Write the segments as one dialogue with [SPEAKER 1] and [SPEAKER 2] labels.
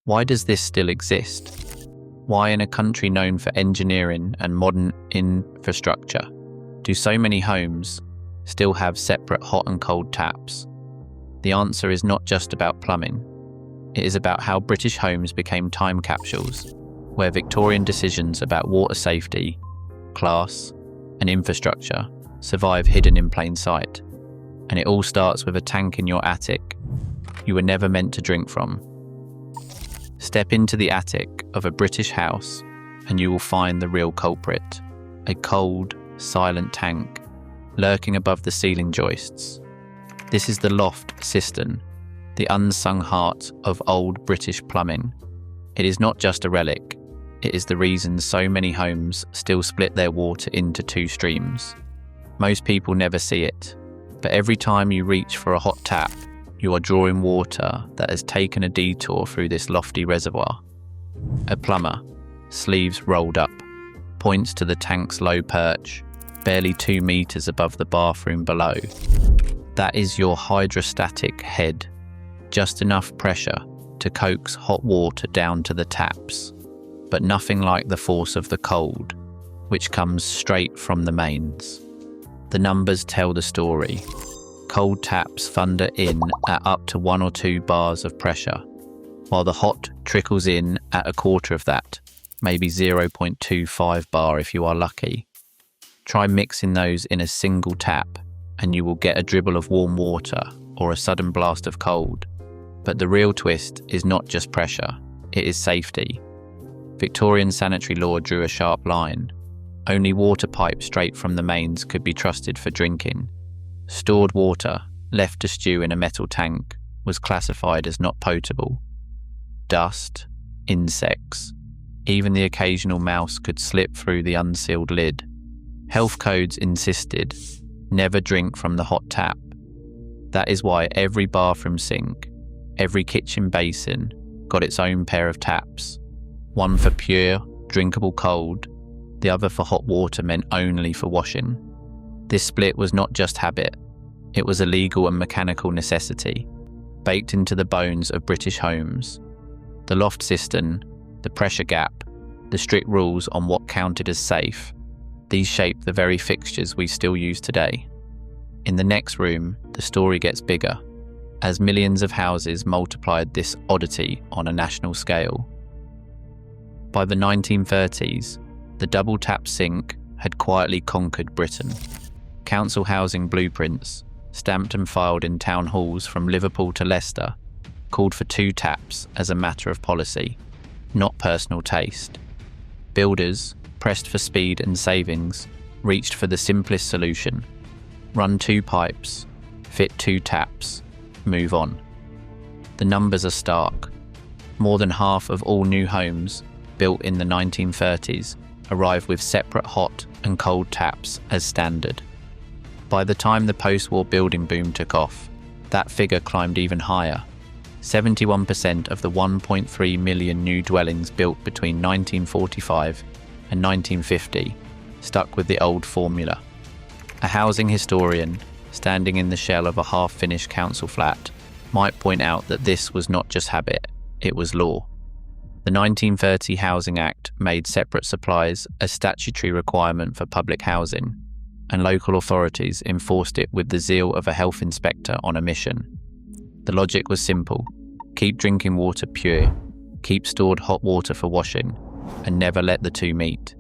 [SPEAKER 1] Why does this still exist? Why, in a country known for engineering and modern infrastructure, do so many homes still have separate hot and cold taps? The answer is not just about plumbing. It is about how British homes became time capsules, where Victorian decisions about water safety, class, and infrastructure survive hidden in plain sight. And it all starts with a tank in your attic you were never meant to drink from. Step into the attic of a British house and you will find the real culprit, a cold, silent tank lurking above the ceiling joists. This is the loft cistern, the unsung heart of old British plumbing. It is not just a relic, it is the reason so many homes still split their water into two streams. Most people never see it, but every time you reach for a hot tap, you are drawing water that has taken a detour through this lofty reservoir. A plumber, sleeves rolled up, points to the tank's low perch, barely 2 meters above the bathroom below. That is your hydrostatic head, just enough pressure to coax hot water down to the taps, but nothing like the force of the cold, which comes straight from the mains. The numbers tell the story. Cold taps thunder in at up to 1 or 2 bars of pressure, while the hot trickles in at a quarter of that, maybe 0.25 bar if you are lucky. Try mixing those in a single tap and you will get a dribble of warm water or a sudden blast of cold. But the real twist is not just pressure, it is safety. Victorian sanitary law drew a sharp line. Only water pipes straight from the mains could be trusted for drinking. Stored water, left to stew in a metal tank, was classified as not potable. Dust, insects, even the occasional mouse could slip through the unsealed lid. Health codes insisted, never drink from the hot tap. That is why every bathroom sink, every kitchen basin got its own pair of taps. One for pure, drinkable cold, the other for hot water meant only for washing. This split was not just habit, it was a legal and mechanical necessity, baked into the bones of British homes. The loft cistern, the pressure gap, the strict rules on what counted as safe, these shape the very fixtures we still use today. In the next room, the story gets bigger, as millions of houses multiplied this oddity on a national scale. By the 1930s, the double-tap sink had quietly conquered Britain. Council housing blueprints, stamped and filed in town halls from Liverpool to Leicester, called for 2 taps as a matter of policy, not personal taste. Builders, pressed for speed and savings, reached for the simplest solution. Run 2 pipes, fit 2 taps, move on. The numbers are stark. More than half of all new homes, built in the 1930s, arrive with separate hot and cold taps as standard. By the time the post-war building boom took off, that figure climbed even higher. 71% of the 1.3 million new dwellings built between 1945 and 1950 stuck with the old formula. A housing historian, standing in the shell of a half-finished council flat, might point out that this was not just habit, it was law. The 1930 Housing Act made separate supplies a statutory requirement for public housing, and local authorities enforced it with the zeal of a health inspector on a mission. The logic was simple: keep drinking water pure, keep stored hot water for washing, and never let the two meet.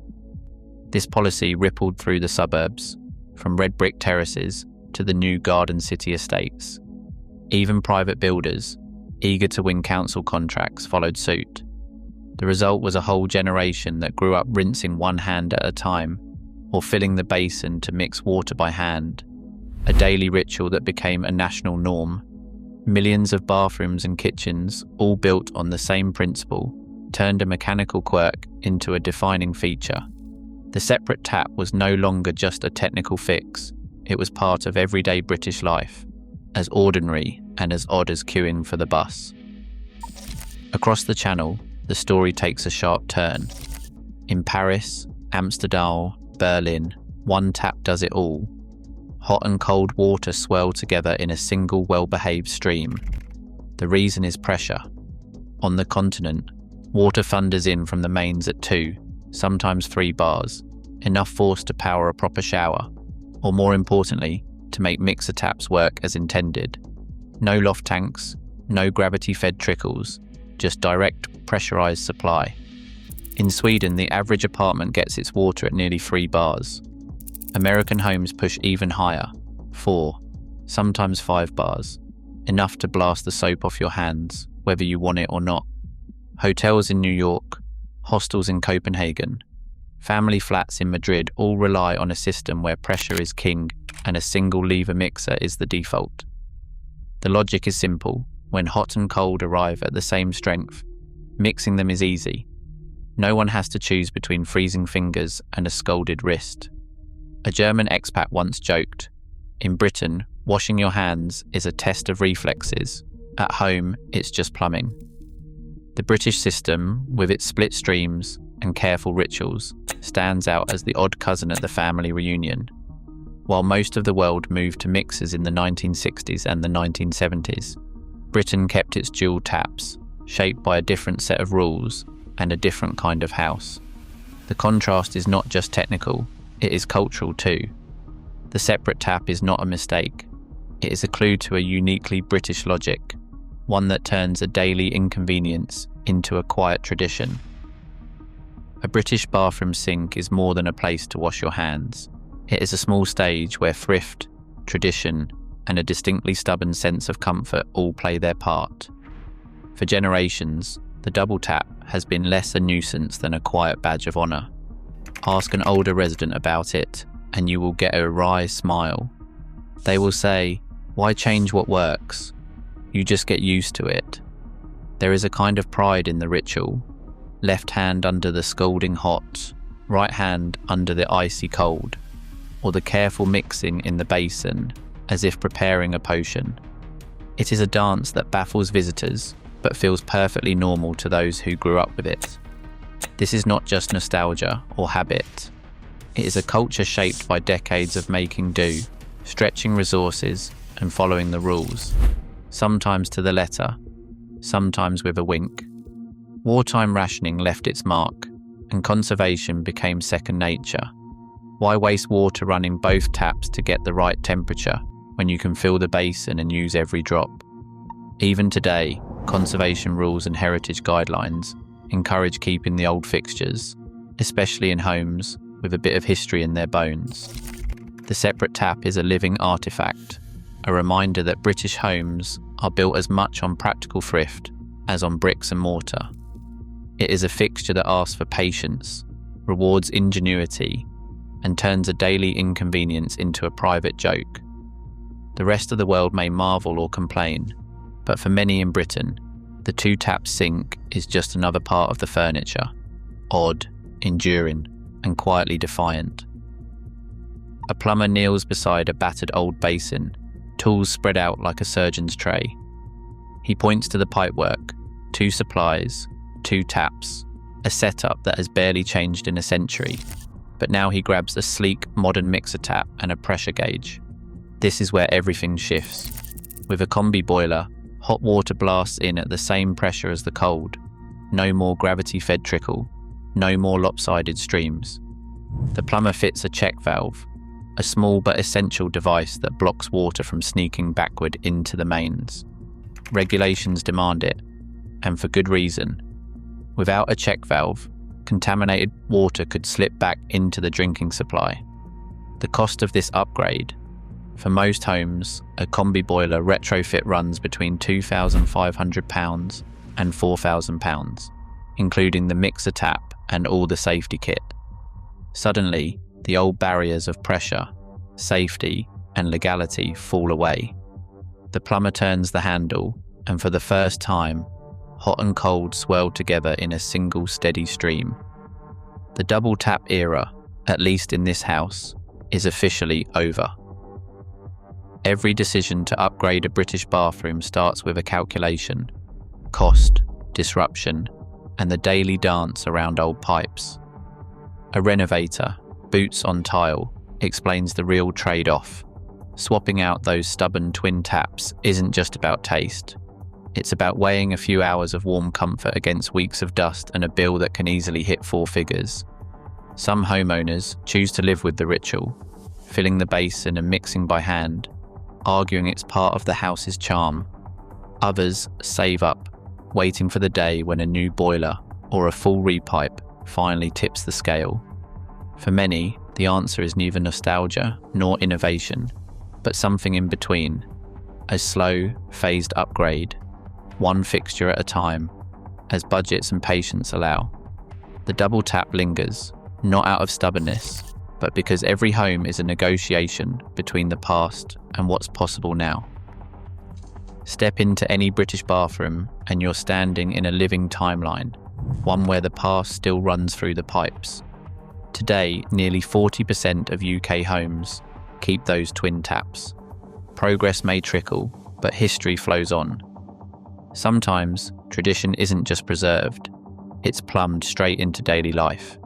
[SPEAKER 1] This policy rippled through the suburbs, from red brick terraces to the new garden city estates. Even private builders, eager to win council contracts, followed suit. The result was a whole generation that grew up rinsing one hand at a time, or filling the basin to mix water by hand, a daily ritual that became a national norm. Millions of bathrooms and kitchens, all built on the same principle, turned a mechanical quirk into a defining feature. The separate tap was no longer just a technical fix, it was part of everyday British life, as ordinary and as odd as queuing for the bus. Across the Channel, the story takes a sharp turn. In Paris, Amsterdam, Berlin, one tap does it all. Hot and cold water swirl together in a single well-behaved stream. The reason is pressure. On the continent, water thunders in from the mains at 2, sometimes 3 bars, enough force to power a proper shower, or more importantly, to make mixer taps work as intended. No loft tanks, no gravity-fed trickles, just direct pressurized supply. In Sweden, the average apartment gets its water at nearly 3 bars. American homes push even higher, 4, sometimes 5 bars, enough to blast the soap off your hands, whether you want it or not. Hotels in New York, hostels in Copenhagen, family flats in Madrid all rely on a system where pressure is king and a single lever mixer is the default. The logic is simple. When hot and cold arrive at the same strength, mixing them is easy. No one has to choose between freezing fingers and a scalded wrist. A German expat once joked, "In Britain, washing your hands is a test of reflexes. At home, it's just plumbing." The British system, with its split streams and careful rituals, stands out as the odd cousin at the family reunion. While most of the world moved to mixers in the 1960s and the 1970s, Britain kept its dual taps, shaped by a different set of rules and a different kind of house. The contrast is not just technical, it is cultural too. The separate tap is not a mistake. It is a clue to a uniquely British logic, one that turns a daily inconvenience into a quiet tradition. A British bathroom sink is more than a place to wash your hands. It is a small stage where thrift, tradition, and a distinctly stubborn sense of comfort all play their part. For generations, the double tap has been less a nuisance than a quiet badge of honour. Ask an older resident about it, and you will get a wry smile. They will say, "Why change what works? You just get used to it." There is a kind of pride in the ritual. Left hand under the scalding hot, right hand under the icy cold, or the careful mixing in the basin, as if preparing a potion. It is a dance that baffles visitors, but feels perfectly normal to those who grew up with it. This is not just nostalgia or habit. It is a culture shaped by decades of making do, stretching resources, and following the rules, sometimes to the letter, sometimes with a wink. Wartime rationing left its mark, and conservation became second nature. Why waste water running both taps to get the right temperature when you can fill the basin and use every drop? Even today, conservation rules and heritage guidelines encourage keeping the old fixtures, especially in homes with a bit of history in their bones. The separate tap is a living artifact, a reminder that British homes are built as much on practical thrift as on bricks and mortar. It is a fixture that asks for patience, rewards ingenuity, and turns a daily inconvenience into a private joke. The rest of the world may marvel or complain, but for many in Britain, the two-tap sink is just another part of the furniture, odd, enduring, and quietly defiant. A plumber kneels beside a battered old basin, tools spread out like a surgeon's tray. He points to the pipework, 2 supplies, 2 taps, a setup that has barely changed in a century, but now he grabs a sleek, modern mixer tap and a pressure gauge. This is where everything shifts. With a combi boiler, hot water blasts in at the same pressure as the cold. No more gravity-fed trickle, no more lopsided streams. The plumber fits a check valve, a small but essential device that blocks water from sneaking backward into the mains. Regulations demand it, and for good reason. Without a check valve, contaminated water could slip back into the drinking supply. The cost of this upgrade: for most homes, a combi boiler retrofit runs between £2,500 and £4,000, including the mixer tap and all the safety kit. Suddenly, the old barriers of pressure, safety, and legality fall away. The plumber turns the handle, and for the first time, hot and cold swirl together in a single steady stream. The double tap era, at least in this house, is officially over. Every decision to upgrade a British bathroom starts with a calculation: cost, disruption, and the daily dance around old pipes. A renovator, boots on tile, explains the real trade-off. Swapping out those stubborn twin taps isn't just about taste. It's about weighing a few hours of warm comfort against weeks of dust and a bill that can easily hit 4 figures. Some homeowners choose to live with the ritual, filling the basin and mixing by hand, arguing it's part of the house's charm. Others save up, waiting for the day when a new boiler or a full repipe finally tips the scale. For many, the answer is neither nostalgia nor innovation, but something in between, a slow, phased upgrade, one fixture at a time, as budgets and patience allow. The double tap lingers, not out of stubbornness, but because every home is a negotiation between the past and what's possible now. Step into any British bathroom and you're standing in a living timeline, one where the past still runs through the pipes. Today, nearly 40% of UK homes keep those twin taps. Progress may trickle, but history flows on. Sometimes, tradition isn't just preserved, it's plumbed straight into daily life.